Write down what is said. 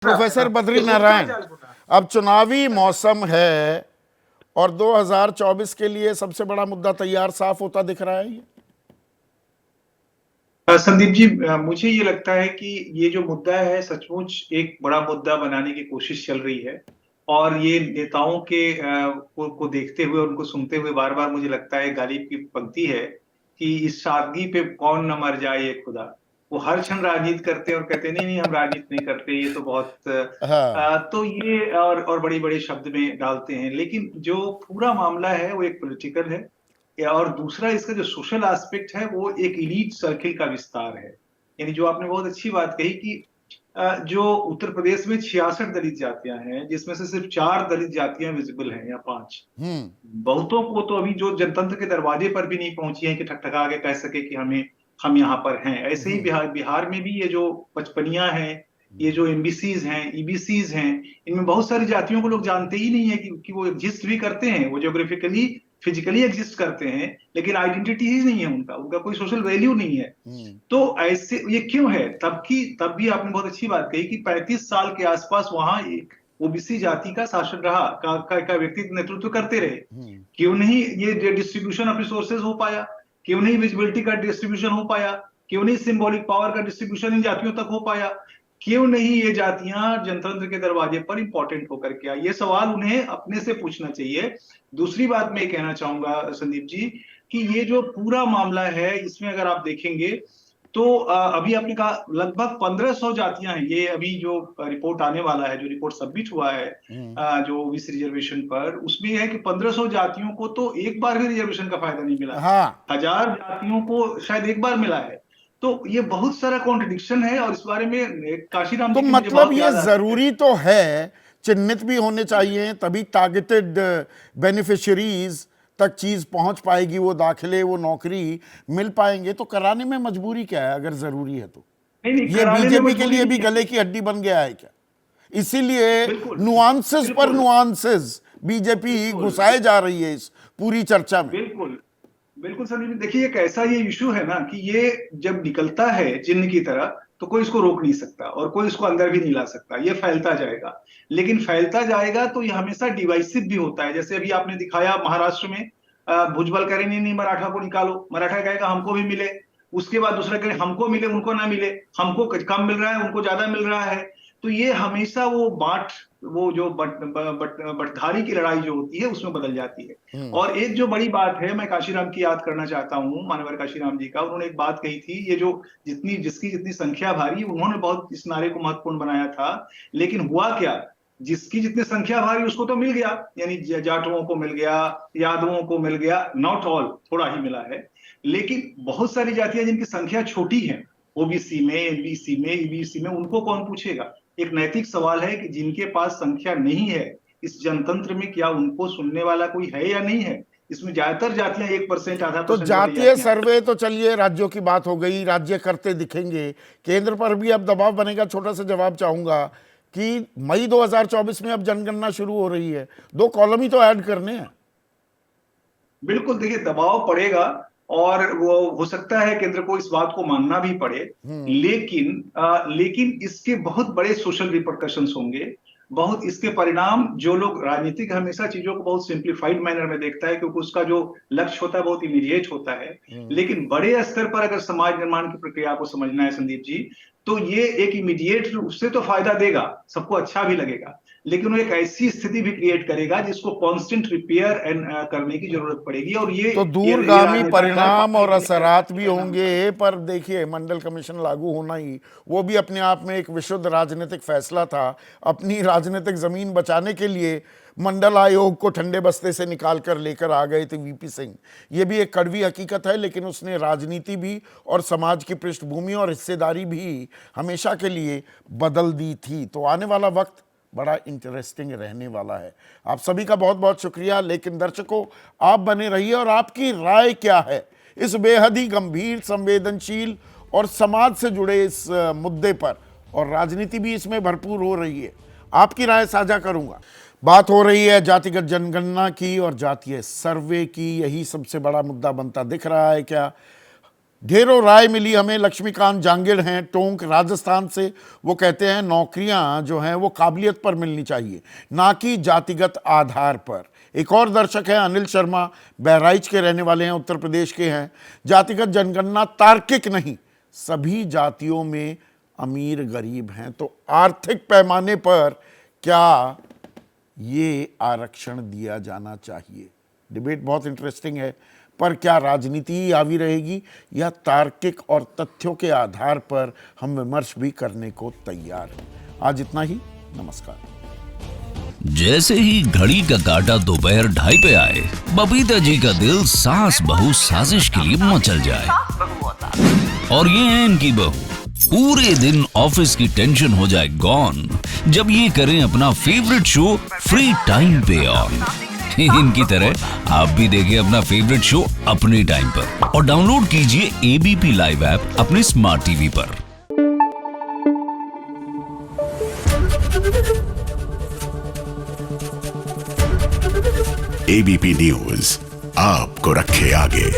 Professor Badri Narayan, अब चुनावी मौसम है और 2024 के लिए सबसे बड़ा मुद्दा तैयार साफ होता दिख रहा है। संदीप जी, मुझे ये लगता है कि ये जो मुद्दा है सचमुच एक बड़ा मुद्दा बनाने की कोशिश चल रही है। और ये नेताओं के को देखते हुए, उनको सुनते हुए बार बार मुझे लगता है गालिब की पंक्ति है कि इस सादगी पे कौन न मर जाए ये खुदा। वो हर क्षण राजनीति करते हैं और कहते हैं नहीं नहीं हम राजनीति नहीं करते, ये तो बहुत हाँ। तो ये और बड़ी बड़ी शब्द में डालते हैं। लेकिन जो पूरा मामला है वो एक पॉलिटिकल है, और दूसरा इसका जो सोशल एस्पेक्ट है वो एक इलीट सर्किल का विस्तार है। यानी जो आपने बहुत अच्छी बात कही कि जो उत्तर प्रदेश में 66 दलित जातियां हैं, जिसमें से सिर्फ 4 दलित जातियां विजिबल हैं या 5। बहुतों को तो अभी जो जनतंत्र के दरवाजे पर भी नहीं पहुंची हैं कि ठकठका के कह सके कि हम यहाँ पर हैं। ऐसे ही बिहार में भी ये जो पचपनिया हैं, ये जो एमबीसीज हैं, ईबीसीज हैं, इनमें बहुत सारी जातियों को लोग जानते ही नहीं है कि वो एग्जिस्ट भी करते हैं। वो ज्योग्राफिकली फिजिकली एग्जिस्ट करते हैं, लेकिन आइडेंटिटी ही नहीं है उनका, उनका कोई सोशल वैल्यू नहीं है। तो ऐसे ये क्यों है? तब भी आपने बहुत अच्छी बात कही कि 35 साल के आसपास वहां एक ओबीसी जाति का शासन रहा, का व्यक्ति नेतृत्व करते रहे। क्यों नहीं ये डिस्ट्रीब्यूशन ऑफ रिसोर्सेज हो पाया? क्यों नहीं विजिबिलिटी का डिस्ट्रीब्यूशन हो पाया? क्यों नहीं सिंबॉलिक पावर का डिस्ट्रीब्यूशन इन जातियों तक हो पाया? क्यों नहीं ये जातियां जनतंत्र के दरवाजे पर इंपॉर्टेंट होकर के आई? ये सवाल उन्हें अपने से पूछना चाहिए। दूसरी बात मैं कहना चाहूंगा संदीप जी कि ये जो पूरा मामला है इसमें अगर आप देखेंगे तो अभी आपने कहा लगभग 1500 जातियां हैं। ये अभी जो रिपोर्ट आने वाला है, जो रिपोर्ट सबमिट हुआ है जो ओबीसी रिजर्वेशन पर, उसमें है कि 1500 जातियों को तो एक बार भी रिजर्वेशन का फायदा नहीं मिला। हाँ। 1000 जातियों को शायद एक बार मिला है। तो ये बहुत सारा कॉन्ट्रडिक्शन है। और इस बारे में काशीराम तो जी की मुझे मतलब बहुत ये याद आती है। जरूरी तो है, चिन्हित भी होने चाहिए, तभी टारगेटेड बेनिफिशियरीज तक चीज पहुंच पाएगी, वो दाखिले वो नौकरी मिल पाएंगे। तो कराने में मजबूरी क्या है अगर जरूरी है तो? नहीं ये कराने में बीजेपी के मजबूरी लिए भी नहीं है। गले की हड्डी बन गया है क्या? इसीलिए बिल्कुल नुआंसेस पर बिल्कुल नुआंसेस बीजेपी बिल्कुल घुसाए जा रही है इस पूरी चर्चा में। बिल्कुल बिल्कुल संदीप जी, देखिए एक ऐसा ये इशू है ना कि ये जब निकलता है जिन्न की तरह तो कोई इसको रोक नहीं सकता और कोई इसको अंदर भी नहीं ला सकता। ये फैलता जाएगा, लेकिन फैलता जाएगा तो ये हमेशा डिवाइसिव भी होता है। जैसे अभी आपने दिखाया महाराष्ट्र में भुजबल कह रहे नहीं मराठा को निकालो, मराठा कहेगा हमको भी मिले। उसके बाद दूसरा कहे हमको मिले उनको ना मिले, हमको कम मिल रहा है उनको ज्यादा मिल रहा है। तो ये हमेशा वो जो बटधारी की लड़ाई जो होती है उसमें बदल जाती है। और एक जो बड़ी बात है, मैं काशीराम की याद करना चाहता हूँ, मानवर काशीराम जी का। उन्होंने एक बात कही थी, ये जो जितनी संख्या भारी, उन्होंने बहुत इस नारे को महत्वपूर्ण बनाया था। लेकिन हुआ क्या, जिसकी जितनी संख्या भारी उसको तो मिल गया, यानी जाटवों को मिल गया, यादवों को मिल गया, नॉट ऑल, थोड़ा ही मिला है। लेकिन बहुत सारी जातियां जिनकी संख्या छोटी है, ओबीसी में, एमबीसी में, ईबीसी में, उनको कौन पूछेगा? एक नैतिक सवाल है कि जिनके पास संख्या नहीं है इस जनतंत्र में, क्या उनको सुनने वाला कोई है या नहीं है? इसमें ज्यादातर जातियां 1% आधा तो परसेंट वाली जातीय जातियां। सर्वे तो चलिए, राज्यों की बात हो गई, राज्य करते दिखेंगे, केंद्र पर भी अब दबाव बनेगा। छोटा सा जवाब चाहूंगा कि मई 2024 में अब जनगणना शुरू हो रही है, 2 कॉलम ही तो ऐड करने हैं। बिल्कुल, देखिए दबाव पड़ेगा और वो हो सकता है केंद्र को इस बात को मानना भी पड़े। लेकिन इसके बहुत बड़े सोशल रिपरकशंस होंगे। बहुत इसके परिणाम, जो लोग राजनीतिक हमेशा चीजों को बहुत सिंप्लीफाइड मैनर में देखता है क्योंकि उसका जो लक्ष्य होता है बहुत इमीडिएट होता है। लेकिन बड़े स्तर पर अगर समाज निर्माण की प्रक्रिया को समझना है संदीप जी, तो ये एक इमीडिएट उससे तो फायदा देगा, सबको अच्छा भी लगेगा, लेकिन वो एक ऐसी स्थिति भी क्रिएट करेगा जिसको कांस्टेंट रिपेयर एंड करने की जरूरत पड़ेगी। और तो ये दूरगामी राजनेता कर परिणाम और पाएंगे, असरात भी परिणाम होंगे। पर देखिए, मंडल कमीशन लागू होना ही वो भी अपने आप में एक विशुद्ध राजनीतिक फैसला था। अपनी राजनीतिक जमीन बचाने के लिए मंडल आयोग को ठंडे बस्ते से निकाल कर लेकर आ गए थे वीपी सिंह। ये भी एक कड़वी हकीकत है, लेकिन उसने राजनीति भी और समाज की पृष्ठभूमि और हिस्सेदारी भी हमेशा के लिए बदल दी थी। तो आने वाला वक्त बड़ा इंटरेस्टिंग रहने वाला है। आप सभी का बहुत बहुत शुक्रिया। लेकिन दर्शकों, आप बने रहिए और आपकी राय क्या है इस बेहद ही गंभीर, संवेदनशील और समाज से जुड़े इस मुद्दे पर, और राजनीति भी इसमें भरपूर हो रही है। आपकी राय साझा करूंगा। बात हो रही है जातिगत जनगणना की और जातीय सर्वे की। यही सबसे बड़ा मुद्दा बनता दिख रहा है क्या? ढेरों राय मिली हमें। लक्ष्मीकांत जांगिड़ हैं टोंक राजस्थान से। वो कहते हैं नौकरियां जो हैं वो काबिलियत पर मिलनी चाहिए, ना कि जातिगत आधार पर। एक और दर्शक है अनिल शर्मा, बहराइच के रहने वाले हैं, उत्तर प्रदेश के हैं। जातिगत जनगणना तार्किक नहीं, सभी जातियों में अमीर गरीब हैं, तो आर्थिक पैमाने पर क्या ये आरक्षण दिया जाना चाहिए। डिबेट बहुत इंटरेस्टिंग है, पर क्या राजनीति ही हावी रहेगी या तार्किक और तथ्यों के आधार पर हम विमर्श भी करने को तैयार हैं। आज इतना ही, नमस्कार। जैसे ही घड़ी का काटा दोपहर 2:30 पे आए, बबीता जी का दिल सास बहू साजिश के लिए मचल जाए। और ये है इनकी बहू, पूरे दिन ऑफिस की टेंशन हो जाए गॉन जब ये करें अपना फेवरेट शो फ्री टाइम पे ऑन। इनकी तरह आप भी देखिए अपना फेवरेट शो अपने टाइम पर और डाउनलोड कीजिए एबीपी लाइव ऐप अपने स्मार्ट टीवी पर। एबीपी न्यूज आपको रखे आगे।